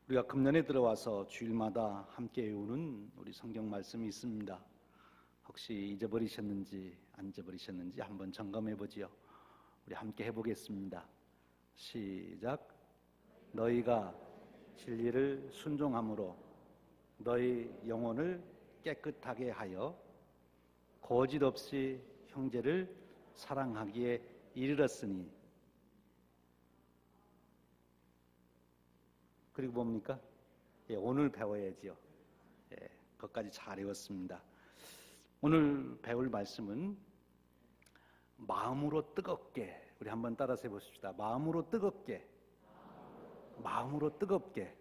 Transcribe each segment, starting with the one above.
우리가 금년에 들어와서 주일마다 함께 외우는 우리 성경 말씀이 있습니다. 혹시 잊어버리셨는지 안 잊어버리셨는지 한번 점검해 보지요. 우리 함께 해보겠습니다. 시작. 너희가 진리를 순종함으로 너희 영혼을 깨끗하게 하여 거짓 없이 형제를 사랑하기에 이르렀으니. 그리고 뭡니까? 오늘 배워야지요. 그것까지 잘 외웠습니다. 오늘 배울 말씀은 마음으로 뜨겁게, 우리 한번 따라서 해보십시다. 마음으로 뜨겁게. 마음으로 뜨겁게.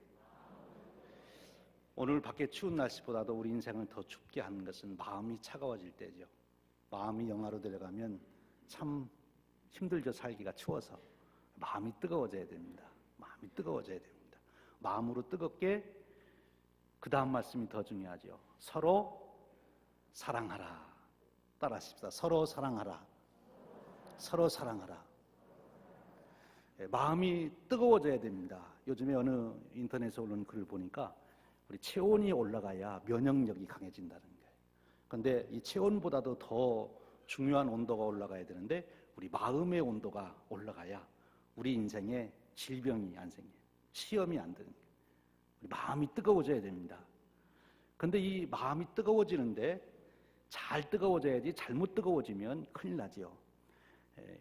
오늘 밖에 추운 날씨보다도 우리 인생을 더 춥게 하는 것은 마음이 차가워질 때죠. 마음이 영하로 들어가면 참 힘들죠. 살기가 추워서. 마음이 뜨거워져야 됩니다. 마음이 뜨거워져야 됩니다. 마음으로 뜨겁게. 그 다음 말씀이 더 중요하죠. 서로 사랑하라. 따라하십시다. 서로 사랑하라. 서로 사랑하라. 마음이 뜨거워져야 됩니다. 요즘에 어느 인터넷에 올라온 글을 보니까 우리 체온이 올라가야 면역력이 강해진다는 거예요. 그런데 이 체온보다도 더 중요한 온도가 올라가야 되는데 우리 마음의 온도가 올라가야 우리 인생에 질병이 안 생겨요. 시험이 안 되는 거예요. 우리 마음이 뜨거워져야 됩니다. 그런데 이 마음이 뜨거워지는데 잘 뜨거워져야지 잘못 뜨거워지면 큰일 나지요.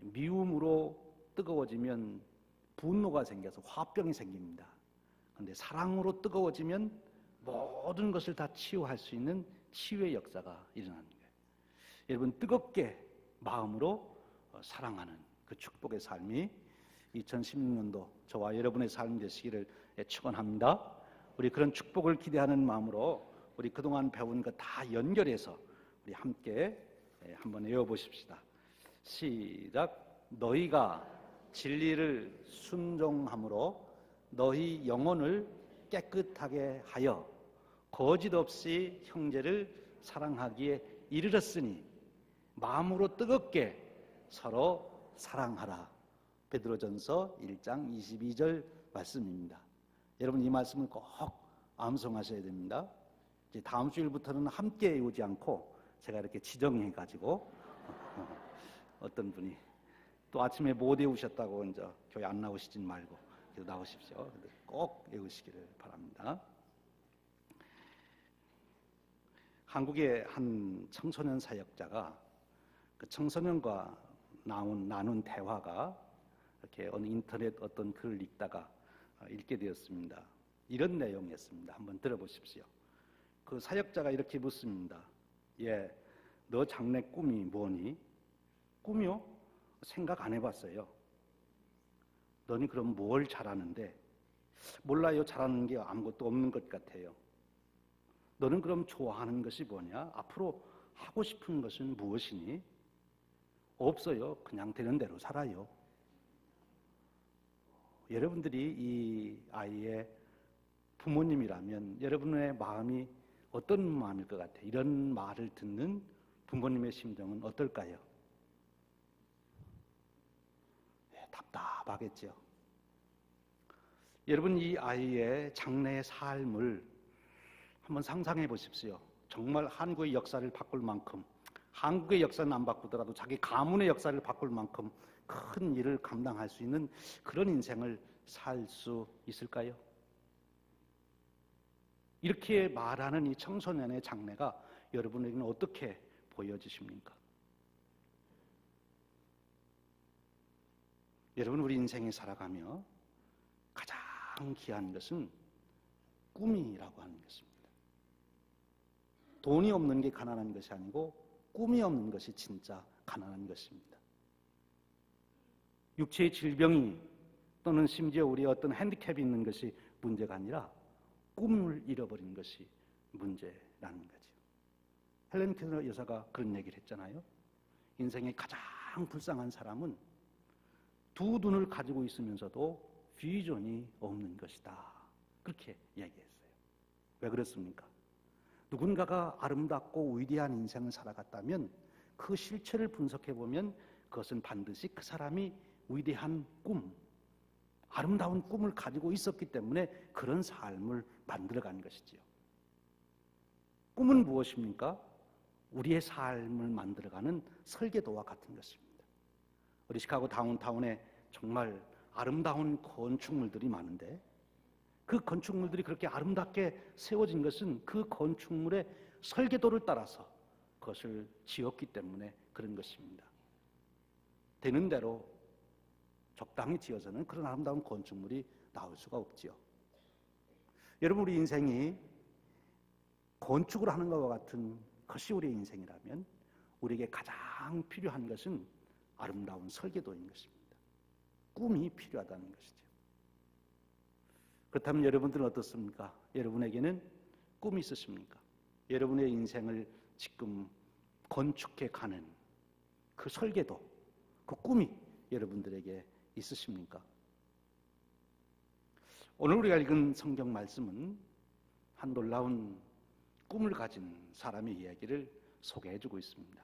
미움으로 뜨거워지면 분노가 생겨서 화병이 생깁니다. 그런데 사랑으로 뜨거워지면 모든 것을 다 치유할 수 있는 치유의 역사가 일어나는 거예요. 여러분, 뜨겁게 마음으로 사랑하는 그 축복의 삶이 2016년도 저와 여러분의 삶이 되시기를 축원합니다. 우리 그런 축복을 기대하는 마음으로 우리 그동안 배운 거 다 연결해서 우리 함께 한번 외워보십시다. 시작. 너희가 진리를 순종함으로 너희 영혼을 깨끗하게 하여 거짓 없이 형제를 사랑하기에 이르렀으니 마음으로 뜨겁게 서로 사랑하라. 베드로전서 1장 22절 말씀입니다. 여러분, 이 말씀을 꼭 암송하셔야 됩니다. 이제 다음 주일부터는 함께 외우지 않고 제가 이렇게 지정해가지고 어떤 분이 또 아침에 못 외우셨다고 이제 교회 안 나오시진 말고 나오십시오. 꼭 외우시기를 바랍니다. 한국의 한 청소년 사역자가 그 청소년과 나눈 대화가 이렇게 어느 인터넷 어떤 글을 읽다가 읽게 되었습니다. 이런 내용이었습니다. 한번 들어보십시오. 그 사역자가 이렇게 묻습니다. 너 장래 꿈이 뭐니? 꿈이요? 생각 안 해봤어요. 너는 그럼 뭘 잘하는데? 몰라요. 잘하는 게 아무것도 없는 것 같아요. 너는 그럼 좋아하는 것이 뭐냐? 앞으로 하고 싶은 것은 무엇이니? 없어요. 그냥 되는 대로 살아요. 여러분들이 이 아이의 부모님이라면 여러분의 마음이 어떤 마음일 것 같아요? 이런 말을 듣는 부모님의 심정은 어떨까요? 답답하겠죠. 여러분, 이 아이의 장래의 삶을 한번 상상해 보십시오. 정말 한국의 역사를 바꿀 만큼, 한국의 역사는 안 바꾸더라도 자기 가문의 역사를 바꿀 만큼 큰 일을 감당할 수 있는 그런 인생을 살 수 있을까요? 이렇게 말하는 이 청소년의 장래가 여러분에게는 어떻게 보여지십니까? 여러분, 우리 인생에 살아가며 가장 귀한 것은 꿈이라고 하는 것입니다. 돈이 없는 게 가난한 것이 아니고 꿈이 없는 것이 진짜 가난한 것입니다. 육체의 질병이 또는 심지어 우리의 어떤 핸디캡이 있는 것이 문제가 아니라 꿈을 잃어버린 것이 문제라는 거죠. 헬렌 켈러 여사가 그런 얘기를 했잖아요. 인생의 가장 불쌍한 사람은 두 눈을 가지고 있으면서도 비전이 없는 것이다. 그렇게 이야기했어요. 왜 그렇습니까? 누군가가 아름답고 위대한 인생을 살아갔다면 그 실체를 분석해보면 그것은 반드시 그 사람이 위대한 꿈, 아름다운 꿈을 가지고 있었기 때문에 그런 삶을 만들어간 것이지요. 꿈은 무엇입니까? 우리의 삶을 만들어가는 설계도와 같은 것입니다. 우리 시카고 다운타운에 정말 아름다운 건축물들이 많은데 그 건축물들이 그렇게 아름답게 세워진 것은 그 건축물의 설계도를 따라서 그것을 지었기 때문에 그런 것입니다. 되는 대로 적당히 지어서는 그런 아름다운 건축물이 나올 수가 없지요. 여러분, 우리 인생이 건축을 하는 것과 같은 것이 우리의 인생이라면 우리에게 가장 필요한 것은 아름다운 설계도인 것입니다. 꿈이 필요하다는 것이죠. 그렇다면 여러분들은 어떻습니까? 여러분에게는 꿈이 있으십니까? 여러분의 인생을 지금 건축해 가는 그 설계도, 그 꿈이 여러분들에게 있으십니까? 오늘 우리가 읽은 성경 말씀은 한 놀라운 꿈을 가진 사람의 이야기를 소개해주고 있습니다.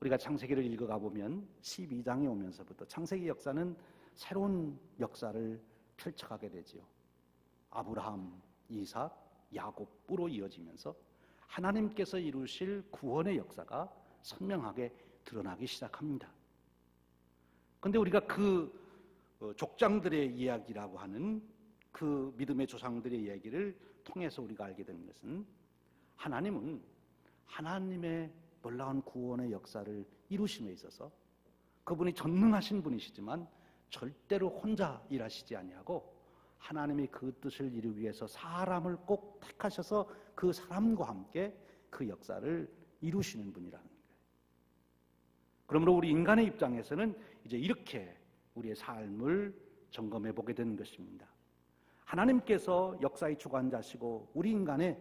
우리가 창세기를 읽어가 보면 12장에 오면서부터 창세기 역사는 새로운 역사를 펼쳐가게 되지요. 아브라함, 이삭, 야곱으로 이어지면서 하나님께서 이루실 구원의 역사가 선명하게 드러나기 시작합니다. 그런데 우리가 그 족장들의 이야기라고 하는 그 믿음의 조상들의 이야기를 통해서 우리가 알게 되는 것은 하나님은 하나님의 놀라운 구원의 역사를 이루심에 있어서 그분이 전능하신 분이시지만 절대로 혼자 일하시지 아니하고 하나님이 그 뜻을 이루기 위해서 사람을 꼭 택하셔서 그 사람과 함께 그 역사를 이루시는 분이라는 거예요. 그러므로 우리 인간의 입장에서는 이제 이렇게 우리의 삶을 점검해 보게 되는 것입니다. 하나님께서 역사의 주관자시고 우리 인간의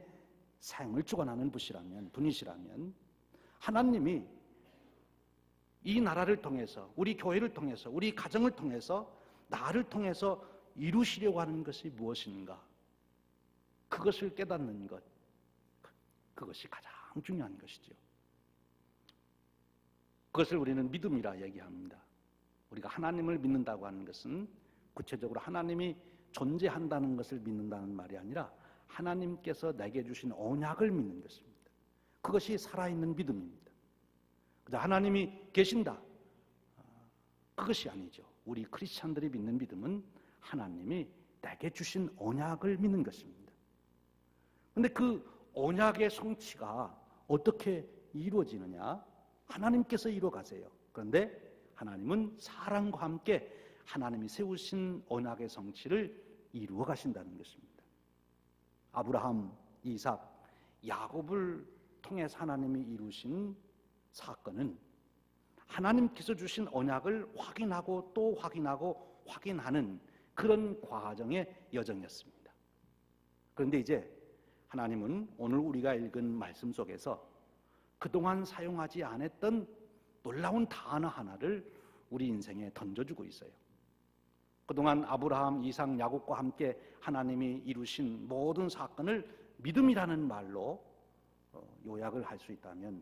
생을 주관하는 분이시라면 하나님이 이 나라를 통해서, 우리 교회를 통해서, 우리 가정을 통해서, 나를 통해서 이루시려고 하는 것이 무엇인가? 그것을 깨닫는 것, 그것이 가장 중요한 것이죠. 그것을 우리는 믿음이라 얘기합니다. 우리가 하나님을 믿는다고 하는 것은 구체적으로 하나님이 존재한다는 것을 믿는다는 말이 아니라 하나님께서 내게 주신 언약을 믿는 것입니다. 그것이 살아있는 믿음입니다. 하나님이 계신다, 그것이 아니죠. 우리 크리스찬들이 믿는 믿음은 하나님이 내게 주신 언약을 믿는 것입니다. 그런데 그 언약의 성취가 어떻게 이루어지느냐? 하나님께서 이루어 가세요. 그런데 하나님은 사랑과 함께 하나님이 세우신 언약의 성취를 이루어 가신다는 것입니다. 아브라함, 이삭, 야곱을 통해서 하나님이 이루신 사건은 하나님께서 주신 언약을 확인하고 또 확인하고 확인하는 그런 과정의 여정이었습니다. 그런데 이제 하나님은 오늘 우리가 읽은 말씀 속에서 그동안 사용하지 않았던 놀라운 단어 하나를 우리 인생에 던져주고 있어요. 그동안 아브라함, 이삭, 야곱과 함께 하나님이 이루신 모든 사건을 믿음이라는 말로 요약을 할 수 있다면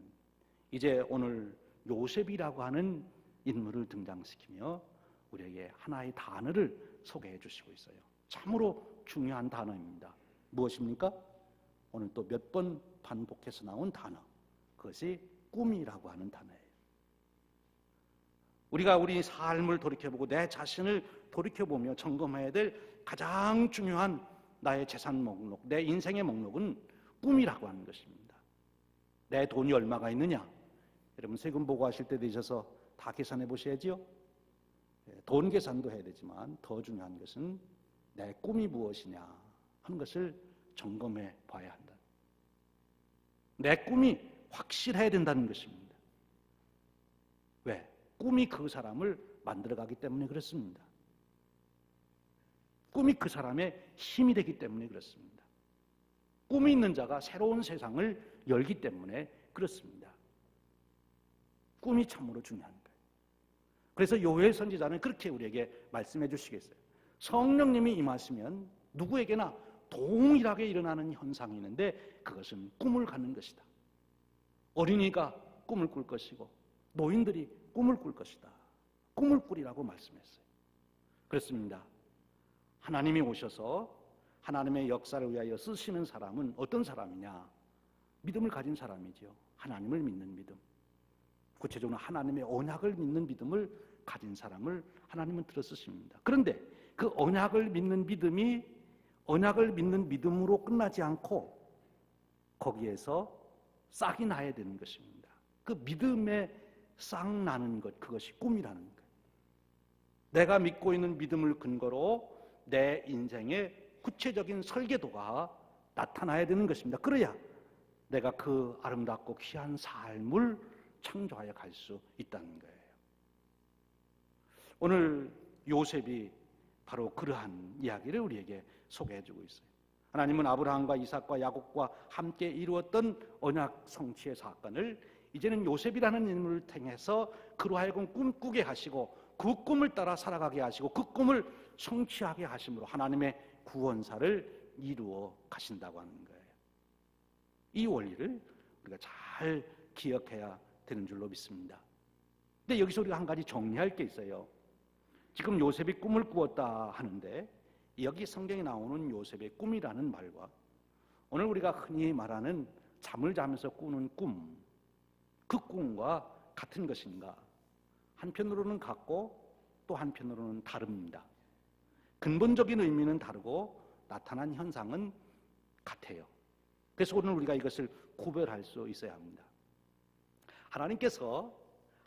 이제 오늘 요셉이라고 하는 인물을 등장시키며 우리에게 하나의 단어를 소개해 주시고 있어요. 참으로 중요한 단어입니다. 무엇입니까? 오늘 또 몇 번 반복해서 나온 단어, 그것이 꿈이라고 하는 단어예요. 우리가 우리 삶을 돌이켜보고 내 자신을 돌이켜보며 점검해야 될 가장 중요한 나의 재산 목록, 내 인생의 목록은 꿈이라고 하는 것입니다. 내 돈이 얼마가 있느냐? 여러분 세금 보고하실 때 되셔서 다 계산해 보셔야지요. 돈 계산도 해야 되지만 더 중요한 것은 내 꿈이 무엇이냐 하는 것을 점검해 봐야 한다. 내 꿈이 확실해야 된다는 것입니다. 왜? 꿈이 그 사람을 만들어가기 때문에 그렇습니다. 꿈이 그 사람의 힘이 되기 때문에 그렇습니다. 꿈이 있는 자가 새로운 세상을 열기 때문에 그렇습니다. 꿈이 참으로 중요한 거예요. 그래서 요엘 선지자는 그렇게 우리에게 말씀해 주시겠어요. 성령님이 임하시면 누구에게나 동일하게 일어나는 현상이 있는데 그것은 꿈을 갖는 것이다. 어린이가 꿈을 꿀 것이고 노인들이 꿈을 꿀 것이다. 꿈을 꾸리라고 말씀했어요. 그렇습니다. 하나님이 오셔서 하나님의 역사를 위하여 쓰시는 사람은 어떤 사람이냐? 믿음을 가진 사람이죠. 하나님을 믿는 믿음. 구체적으로 하나님의 언약을 믿는 믿음을 가진 사람을 하나님은 들어 쓰십니다. 그런데 그 언약을 믿는 믿음이 언약을 믿는 믿음으로 끝나지 않고 거기에서 싹이 나야 되는 것입니다. 그 믿음에 싹 나는 것, 그것이 꿈이라는 것. 내가 믿고 있는 믿음을 근거로 내 인생의 구체적인 설계도가 나타나야 되는 것입니다. 그래야 내가 그 아름답고 귀한 삶을 창조하여 갈 수 있다는 거예요. 오늘 요셉이 바로 그러한 이야기를 우리에게 소개해주고 있어요. 하나님은 아브라함과 이삭과 야곱과 함께 이루었던 언약 성취의 사건을 이제는 요셉이라는 인물을 통해서 그로 하여금 꿈꾸게 하시고 그 꿈을 따라 살아가게 하시고 그 꿈을 성취하게 하심으로 하나님의 구원사를 이루어 가신다고 하는 거예요. 이 원리를 우리가 잘 기억해야 되는 줄로 믿습니다. 근데 여기서 우리가 한 가지 정리할 게 있어요. 지금 요셉이 꿈을 꾸었다 하는데 여기 성경에 나오는 요셉의 꿈이라는 말과 오늘 우리가 흔히 말하는 잠을 자면서 꾸는 꿈, 그 꿈과 같은 것인가? 한편으로는 같고 또 한편으로는 다릅니다. 근본적인 의미는 다르고 나타난 현상은 같아요. 그래서 오늘 우리가 이것을 구별할 수 있어야 합니다. 하나님께서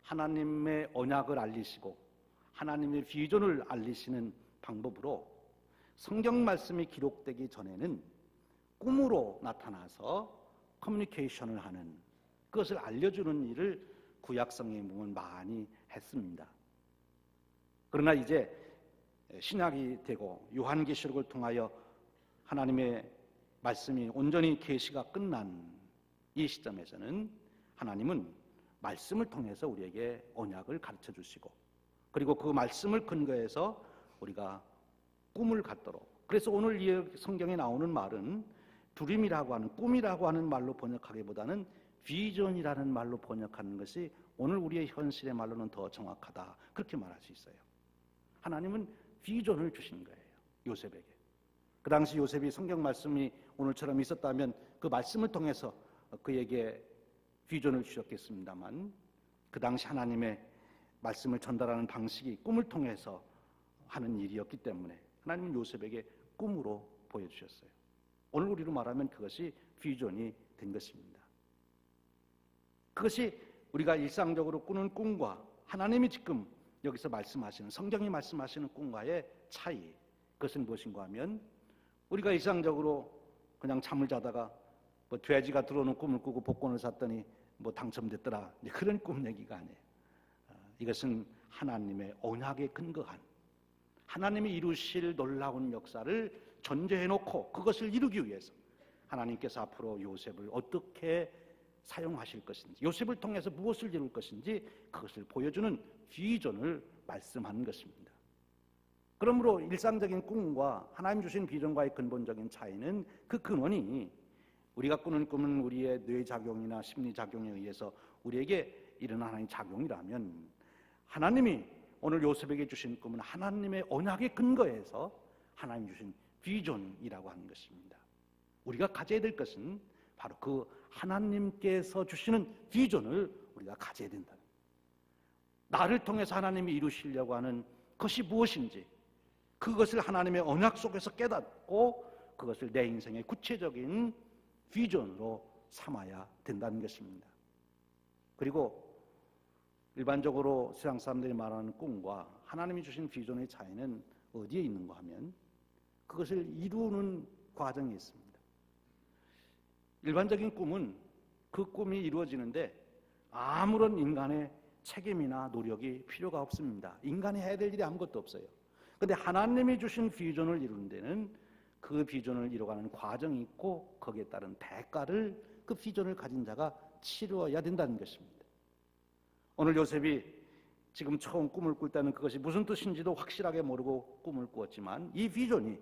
하나님의 언약을 알리시고 하나님의 비전을 알리시는 방법으로 성경 말씀이 기록되기 전에는 꿈으로 나타나서 커뮤니케이션을 하는, 그것을 알려주는 일을 구약성경에 보면 많이 했습니다. 그러나 이제 신약이 되고 요한계시록을 통하여 하나님의 말씀이 온전히 계시가 끝난 이 시점에서는 하나님은 말씀을 통해서 우리에게 언약을 가르쳐 주시고 그리고 그 말씀을 근거해서 우리가 꿈을 갖도록, 그래서 오늘 이 성경에 나오는 말은 두림이라고 하는, 꿈이라고 하는 말로 번역하기보다는 비전이라는 말로 번역하는 것이 오늘 우리의 현실의 말로는 더 정확하다, 그렇게 말할 수 있어요. 하나님은 비전을 주신 거예요, 요셉에게. 그 당시 요셉이 성경 말씀이 오늘처럼 있었다면 그 말씀을 통해서 그에게 비전을 주셨겠습니다만 그 당시 하나님의 말씀을 전달하는 방식이 꿈을 통해서 하는 일이었기 때문에 하나님은 요셉에게 꿈으로 보여주셨어요. 오늘 우리로 말하면 그것이 비전이 된 것입니다. 그것이 우리가 일상적으로 꾸는 꿈과 하나님이 지금 여기서 말씀하시는, 성경이 말씀하시는 꿈과의 차이, 그것은 무엇인가 하면 우리가 일상적으로 그냥 잠을 자다가 뭐 돼지가 들어오는 꿈을 꾸고 복권을 샀더니 뭐 당첨됐더라, 그런 꿈 얘기가 아니에요. 이것은 하나님의 언약에 근거한, 하나님이 이루실 놀라운 역사를 전제해놓고 그것을 이루기 위해서 하나님께서 앞으로 요셉을 어떻게 사용하실 것인지, 요셉을 통해서 무엇을 이룰 것인지 그것을 보여주는 비전을 말씀하는 것입니다. 그러므로 일상적인 꿈과 하나님 주신 비전과의 근본적인 차이는 그 근원이 우리가 꾸는 꿈은 우리의 뇌작용이나 심리작용에 의해서 우리에게 일어나는 작용이라면 하나님이 오늘 요셉에게 주신 꿈은 하나님의 언약에 근거해서 하나님 주신 비전이라고 하는 것입니다. 우리가 가져야 될 것은 바로 그 하나님께서 주시는 비전을 우리가 가져야 된다. 나를 통해서 하나님이 이루시려고 하는 것이 무엇인지 그것을 하나님의 언약 속에서 깨닫고 그것을 내 인생의 구체적인 비전으로 삼아야 된다는 것입니다. 그리고 일반적으로 세상 사람들이 말하는 꿈과 하나님이 주신 비전의 차이는 어디에 있는가 하면 그것을 이루는 과정에 있습니다. 일반적인 꿈은 그 꿈이 이루어지는데 아무런 인간의 책임이나 노력이 필요가 없습니다. 인간이 해야 될 일이 아무것도 없어요. 그런데 하나님이 주신 비전을 이루는 데는 그 비전을 이루어가는 과정이 있고 거기에 따른 대가를 그 비전을 가진 자가 치루어야 된다는 것입니다. 오늘 요셉이 지금 처음 꿈을 꿀 때는 그것이 무슨 뜻인지도 확실하게 모르고 꿈을 꾸었지만 이 비전이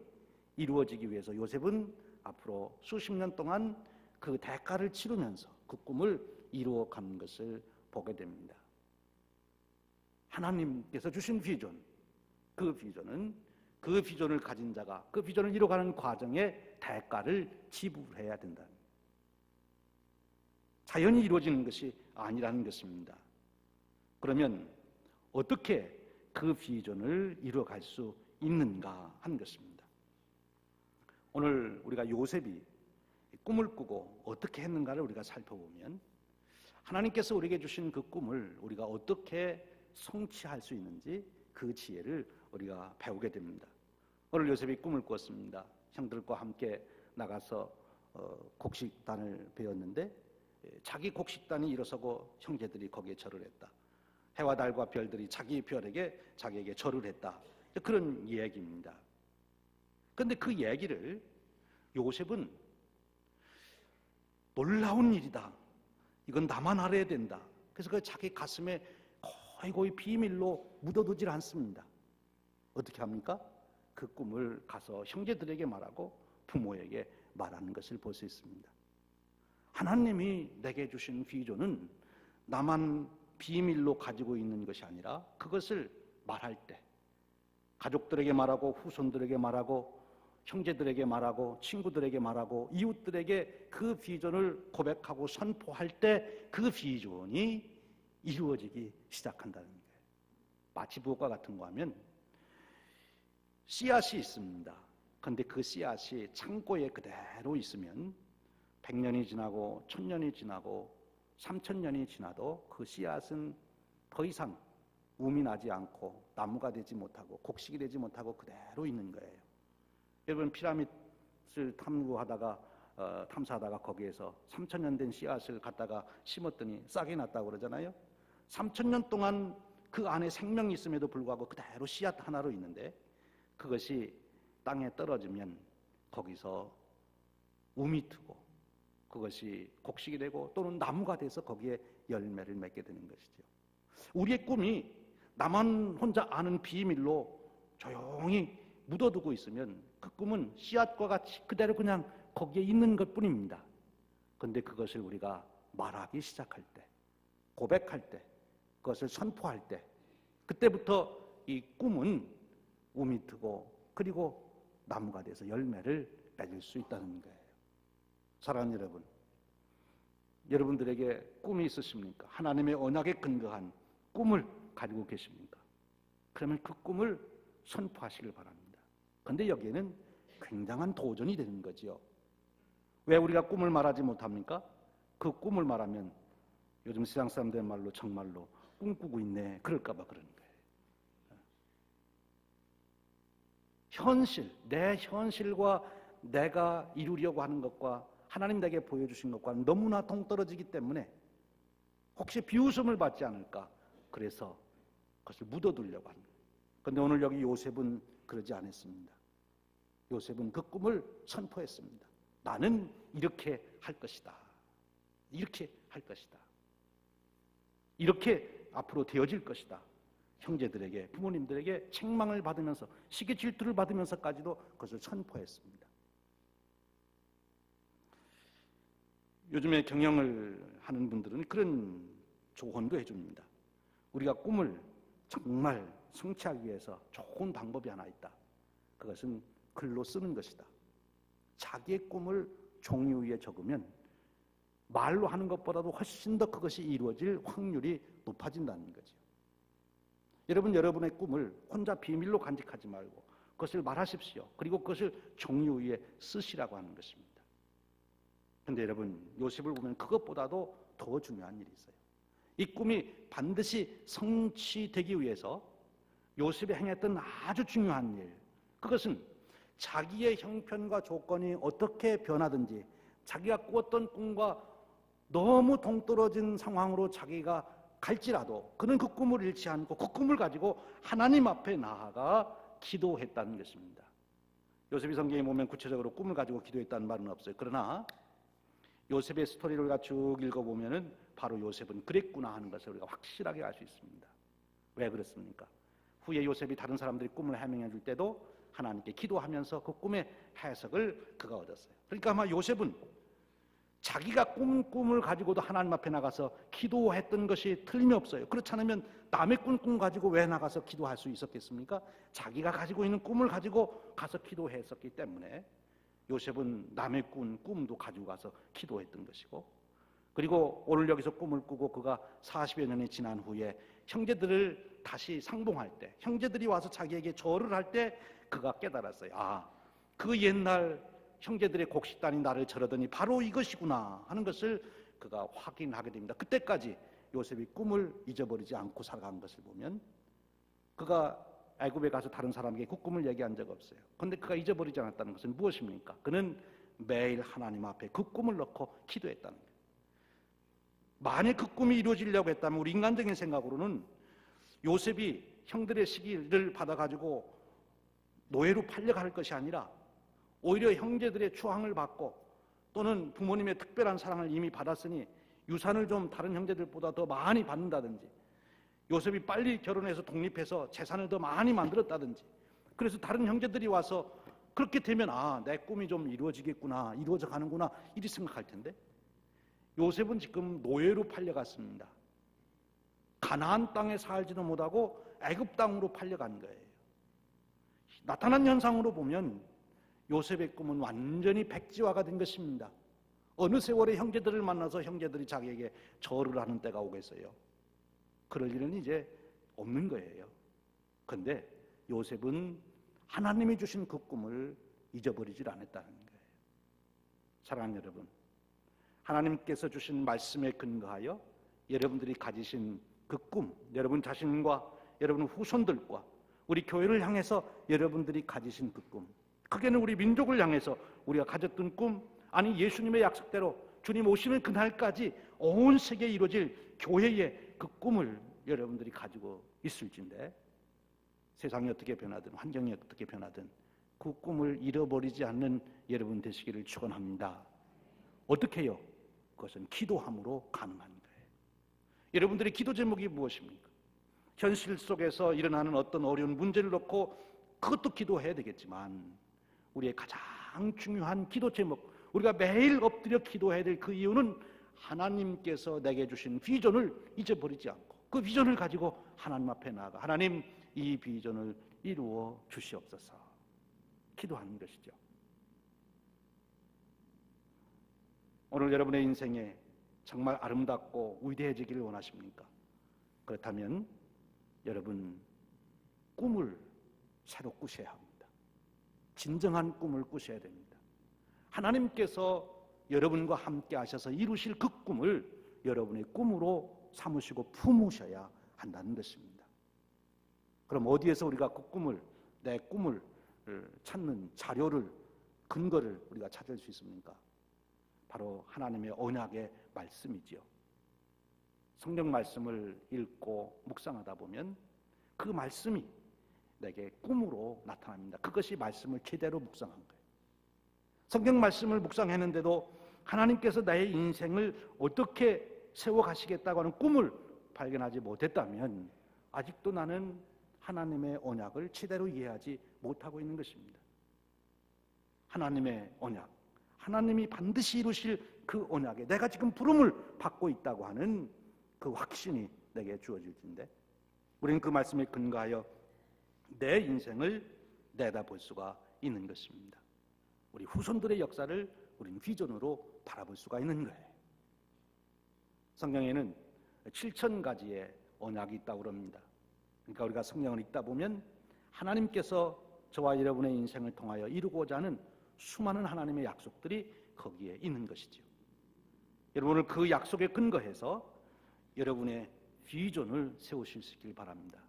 이루어지기 위해서 요셉은 앞으로 수십 년 동안 그 대가를 치르면서 그 꿈을 이루어가는 것을 보게 됩니다. 하나님께서 주신 비전, 그 비전은 그 비전을 가진 자가 그 비전을 이뤄가는 과정에 대가를 지불해야 된다. 자연히 이루어지는 것이 아니라는 것입니다. 그러면 어떻게 그 비전을 이뤄갈 수 있는가 하는 것입니다. 오늘 우리가 요셉이 꿈을 꾸고 어떻게 했는가를 우리가 살펴보면 하나님께서 우리에게 주신 그 꿈을 우리가 어떻게 성취할 수 있는지 그 지혜를 우리가 배우게 됩니다. 오늘 요셉이 꿈을 꿨습니다. 형들과 함께 나가서 곡식단을 베었는데 자기 곡식단이 일어서고 형제들이 거기에 절을 했다. 해와 달과 별들이 자기 별에게 자기에게 절을 했다. 그런 이야기입니다. 그런데 그 얘기를 요셉은 놀라운 일이다. 이건 나만 알아야 된다. 그래서 그 자기 가슴에 거의 비밀로 묻어두질 않습니다. 어떻게 합니까? 그 꿈을 가서 형제들에게 말하고 부모에게 말하는 것을 볼 수 있습니다. 하나님이 내게 주신 비전은 나만 비밀로 가지고 있는 것이 아니라 그것을 말할 때 가족들에게 말하고 후손들에게 말하고 형제들에게 말하고 친구들에게 말하고 이웃들에게 그 비전을 고백하고 선포할 때 그 비전이 이루어지기 시작한다는 거예요. 마치 무엇과 같은 거 하면 씨앗이 있습니다. 그런데 그 씨앗이 창고에 그대로 있으면 100년이 지나고 1000년이 지나고 3000년이 지나도 그 씨앗은 더 이상 움이 나지 않고 나무가 되지 못하고 곡식이 되지 못하고 그대로 있는 거예요. 여러분 피라밋을 탐사하다가 거기에서 3000년 된 씨앗을 갖다가 심었더니 싹이 났다고 그러잖아요. 3000년 동안 그 안에 생명이 있음에도 불구하고 그대로 씨앗 하나로 있는데 그것이 땅에 떨어지면 거기서 움이 트고 그것이 곡식이 되고 또는 나무가 돼서 거기에 열매를 맺게 되는 것이죠. 우리의 꿈이 나만 혼자 아는 비밀로 조용히 묻어두고 있으면 그 꿈은 씨앗과 같이 그대로 그냥 거기에 있는 것뿐입니다. 그런데 그것을 우리가 말하기 시작할 때, 고백할 때, 그것을 선포할 때 그때부터 이 꿈은 움이 트고 그리고 나무가 돼서 열매를 맺을 수 있다는 거예요. 사랑하는 여러분, 여러분들에게 꿈이 있으십니까? 하나님의 언약에 근거한 꿈을 가지고 계십니까? 그러면 그 꿈을 선포하시길 바랍니다. 그런데 여기에는 굉장한 도전이 되는 거죠. 왜 우리가 꿈을 말하지 못합니까? 그 꿈을 말하면 요즘 세상 사람들의 말로 정말로 꿈꾸고 있네 그럴까 봐 그러는 거예요. 현실, 내 현실과 내가 이루려고 하는 것과 하나님 내게 보여주신 것과 너무나 동떨어지기 때문에 혹시 비웃음을 받지 않을까 그래서 그것을 묻어두려고 하는 거예요. 그런데 오늘 여기 요셉은 그러지 않았습니다. 요셉은 그 꿈을 선포했습니다. 나는 이렇게 할 것이다. 이렇게 할 것이다. 이렇게 앞으로 되어질 것이다. 형제들에게, 부모님들에게 책망을 받으면서 시기 질투를 받으면서까지도 그것을 선포했습니다. 요즘에 경영을 하는 분들은 그런 조언도 해줍니다. 우리가 꿈을 정말 성취하기 위해서 좋은 방법이 하나 있다. 그것은 글로 쓰는 것이다. 자기의 꿈을 종이 위에 적으면 말로 하는 것보다도 훨씬 더 그것이 이루어질 확률이 높아진다는 거죠. 여러분, 여러분의 꿈을 혼자 비밀로 간직하지 말고 그것을 말하십시오. 그리고 그것을 종이 위에 쓰시라고 하는 것입니다. 그런데 여러분, 요셉을 보면 그것보다도 더 중요한 일이 있어요. 이 꿈이 반드시 성취되기 위해서 요셉이 행했던 아주 중요한 일, 그것은 자기의 형편과 조건이 어떻게 변하든지 자기가 꾸었던 꿈과 너무 동떨어진 상황으로 자기가 갈지라도 그는 그 꿈을 잃지 않고 그 꿈을 가지고 하나님 앞에 나아가 기도했다는 것입니다. 요셉이 성경에 보면 구체적으로 꿈을 가지고 기도했다는 말은 없어요. 그러나 요셉의 스토리를 우리가 쭉 읽어보면은 바로 요셉은 그랬구나 하는 것을 우리가 확실하게 알 수 있습니다. 왜 그렇습니까? 후에 요셉이 다른 사람들이 꿈을 해명해 줄 때도 하나님께 기도하면서 그 꿈의 해석을 그가 얻었어요. 그러니까 아마 요셉은 자기가 꿈을 가지고도 하나님 앞에 나가서 기도했던 것이 틀림없어요. 그렇지 않으면 남의 꿈 가지고 왜 나가서 기도할 수 있었겠습니까? 자기가 가지고 있는 꿈을 가지고 가서 기도했었기 때문에 요셉은 남의 꿈도 가지고 가서 기도했던 것이고, 그리고 오늘 여기서 꿈을 꾸고 그가 40여 년이 지난 후에 형제들을 다시 상봉할 때, 형제들이 와서 자기에게 절을 할 때 그가 깨달았어요. 그 옛날 형제들의 곡식단이 나를 저러더니 바로 이것이구나 하는 것을 그가 확인하게 됩니다. 그때까지 요셉이 꿈을 잊어버리지 않고 살아간 것을 보면, 그가 애굽에 가서 다른 사람에게 그 꿈을 얘기한 적 없어요. 그런데 그가 잊어버리지 않았다는 것은 무엇입니까? 그는 매일 하나님 앞에 그 꿈을 넣고 기도했다는 거예요. 만약 그 꿈이 이루어지려고 했다면 우리 인간적인 생각으로는 요셉이 형들의 시기를 받아가지고 노예로 팔려갈 것이 아니라 오히려 형제들의 추앙을 받고, 또는 부모님의 특별한 사랑을 이미 받았으니 유산을 좀 다른 형제들보다 더 많이 받는다든지, 요셉이 빨리 결혼해서 독립해서 재산을 더 많이 만들었다든지, 그래서 다른 형제들이 와서 그렇게 되면 내 꿈이 좀 이루어지겠구나, 이루어져 가는구나, 이리 생각할 텐데, 요셉은 지금 노예로 팔려갔습니다. 가나안 땅에 살지도 못하고 애굽 땅으로 팔려간 거예요. 나타난 현상으로 보면 요셉의 꿈은 완전히 백지화가 된 것입니다. 어느 세월에 형제들을 만나서 형제들이 자기에게 절을 하는 때가 오겠어요? 그럴 일은 이제 없는 거예요. 그런데 요셉은 하나님이 주신 그 꿈을 잊어버리질 않았다는 거예요. 사랑하는 여러분, 하나님께서 주신 말씀에 근거하여 여러분들이 가지신 그 꿈, 여러분 자신과 여러분 후손들과 우리 교회를 향해서 여러분들이 가지신 그 꿈, 크게는 우리 민족을 향해서 우리가 가졌던 꿈, 아니 예수님의 약속대로 주님 오시는 그날까지 온 세계에 이루어질 교회의 그 꿈을 여러분들이 가지고 있을진데, 세상이 어떻게 변하든 환경이 어떻게 변하든 그 꿈을 잃어버리지 않는 여러분 되시기를 축원합니다. 어떻게 해요? 그것은 기도함으로 가능한 거예요. 여러분들의 기도 제목이 무엇입니까? 현실 속에서 일어나는 어떤 어려운 문제를 놓고 그것도 기도해야 되겠지만, 우리의 가장 중요한 기도 제목, 우리가 매일 엎드려 기도해야 될 그 이유는 하나님께서 내게 주신 비전을 잊어버리지 않고 그 비전을 가지고 하나님 앞에 나아가 하나님, 이 비전을 이루어 주시옵소서 기도하는 것이죠. 오늘 여러분의 인생에 정말 아름답고 위대해지기를 원하십니까? 그렇다면 여러분 꿈을 새로 꾸셔야 합니다. 진정한 꿈을 꾸셔야 됩니다. 하나님께서 여러분과 함께 하셔서 이루실 그 꿈을 여러분의 꿈으로 삼으시고 품으셔야 한다는 것입니다. 그럼 어디에서 우리가 그 꿈을, 내 꿈을 찾는 자료를, 근거를 우리가 찾을 수 있습니까? 바로 하나님의 언약의 말씀이지요. 성경 말씀을 읽고 묵상하다 보면 그 말씀이 내게 꿈으로 나타납니다. 그것이 말씀을 제대로 묵상한 거예요. 성경 말씀을 묵상했는데도 하나님께서 나의 인생을 어떻게 세워가시겠다고 하는 꿈을 발견하지 못했다면 아직도 나는 하나님의 언약을 제대로 이해하지 못하고 있는 것입니다. 하나님의 언약, 하나님이 반드시 이루실 그 언약에 내가 지금 부름을 받고 있다고 하는 그 확신이 내게 주어질 텐데, 우리는 그 말씀에 근거하여 내 인생을 내다볼 수가 있는 것입니다. 우리 후손들의 역사를 우리는 비전으로 바라볼 수가 있는 거예요. 성경에는 7,000가지의 언약이 있다고 합니다. 그러니까 우리가 성경을 읽다 보면 하나님께서 저와 여러분의 인생을 통하여 이루고자 하는 수많은 하나님의 약속들이 거기에 있는 것이죠. 여러분을 그 약속에 근거해서 여러분의 비전을 세우실 수 있길 바랍니다.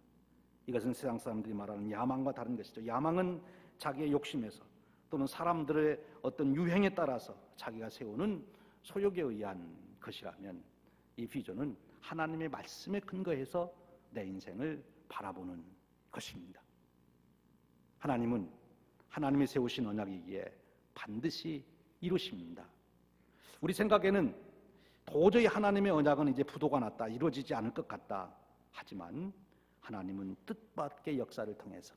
이것은 세상 사람들이 말하는 야망과 다른 것이죠. 야망은 자기의 욕심에서 또는 사람들의 어떤 유행에 따라서 자기가 세우는 소욕에 의한 것이라면, 이 비전은 하나님의 말씀에 근거해서 내 인생을 바라보는 것입니다. 하나님은 하나님이 세우신 언약이기에 반드시 이루십니다. 우리 생각에는 도저히 하나님의 언약은 이제 부도가 났다, 이루어지지 않을 것 같다 하지만 하나님은 뜻밖의 역사를 통해서,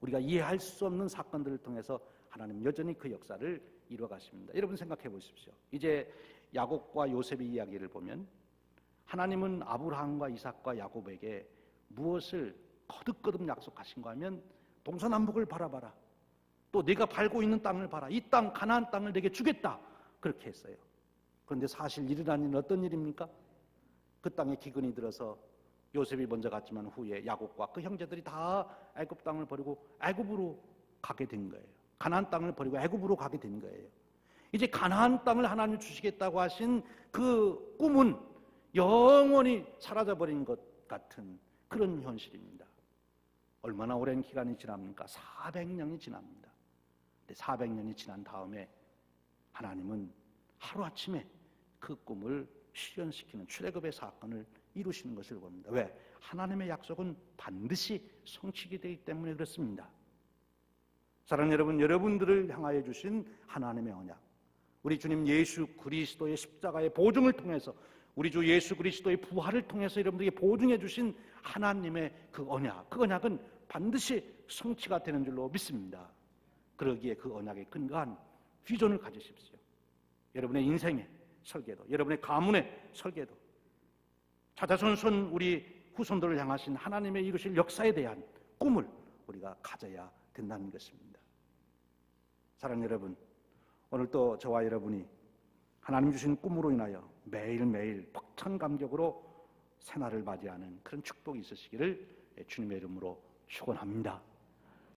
우리가 이해할 수 없는 사건들을 통해서 하나님 여전히 그 역사를 이루어갔습니다. 여러분 생각해 보십시오. 이제 야곱과 요셉의 이야기를 보면 하나님은 아브라함과 이삭과 야곱에게 무엇을 거듭거듭 약속하신가 하면 동서남북을 바라봐라. 또 네가 밟고 있는 땅을 봐라. 이 땅 가나안 땅을 내게 주겠다. 그렇게 했어요. 그런데 사실 일어난 일은 어떤 일입니까? 그 땅에 기근이 들어서 요셉이 먼저 갔지만 후에 야곱과 그 형제들이 다 애굽 땅을 버리고 애굽으로 가게 된 거예요. 가나안 땅을 버리고 애굽으로 가게 된 거예요. 이제 가나안 땅을 하나님 주시겠다고 하신 그 꿈은 영원히 사라져버린 것 같은 그런 현실입니다. 얼마나 오랜 기간이 지납니까? 400년이 지납니다. 400년이 지난 다음에 하나님은 하루아침에 그 꿈을 실현시키는 출애굽의 사건을 이루시는 것을 봅니다. 왜? 하나님의 약속은 반드시 성취가 되기 때문에 그렇습니다. 사랑하는 여러분, 여러분들을 향하여 주신 하나님의 언약, 우리 주님 예수 그리스도의 십자가의 보증을 통해서, 우리 주 예수 그리스도의 부활을 통해서 여러분들에게 보증해 주신 하나님의 그 언약, 그 언약은 반드시 성취가 되는 줄로 믿습니다. 그러기에 그 언약에 근거한 비전을 가지십시오. 여러분의 인생의 설계도, 여러분의 가문의 설계도, 자자손손 우리 후손들을 향하신 하나님의 이루실 역사에 대한 꿈을 우리가 가져야 된다는 것입니다. 사랑하는 여러분, 오늘 또 저와 여러분이 하나님 주신 꿈으로 인하여 매일매일 벅찬 감격으로 새날을 맞이하는 그런 축복이 있으시기를 주님의 이름으로 축원합니다.